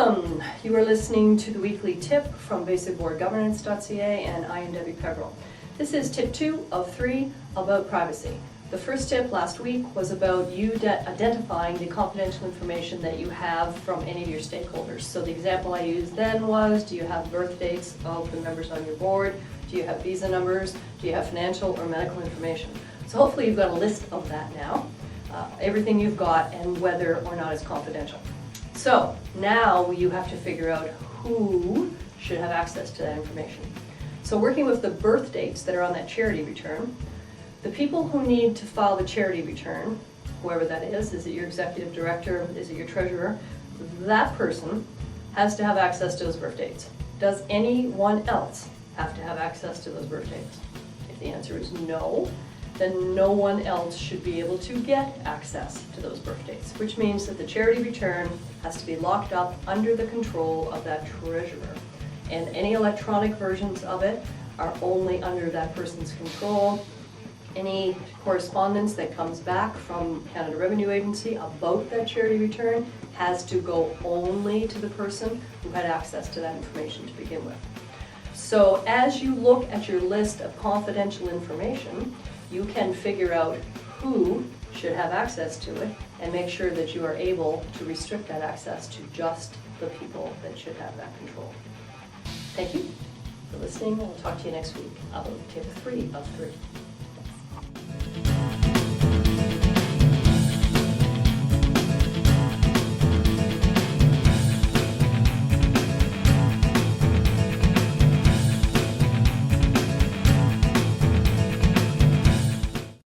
Welcome! You are listening to the weekly tip from basicboardgovernance.ca, and I am Debbie Peggerell. This is tip 2 of 3 about privacy. The first tip last week was about you identifying the confidential information that you have from any of your stakeholders. So the example I used then was, do you have birth dates of the members on your board? Do you have visa numbers? Do you have financial or medical information? So hopefully you've got a list of that now, everything you've got and whether or not it's confidential. So now you have to figure out who should have access to that information. So working with the birth dates that are on that charity return, the people who need to file the charity return, whoever that is it your executive director, is it your treasurer, that person has to have access to those birth dates. Does anyone else have to have access to those birth dates? If the answer is no, then no one else should be able to get access to those birth dates, which means that the charity return has to be locked up under the control of that treasurer. And any electronic versions of it are only under that person's control. Any correspondence that comes back from Canada Revenue Agency about that charity return has to go only to the person who had access to that information to begin with. So as you look at your list of confidential information, you can figure out who should have access to it and make sure that you are able to restrict that access to just the people that should have that control. Thank you for listening. I'll talk to you next week about tip 3 of 3.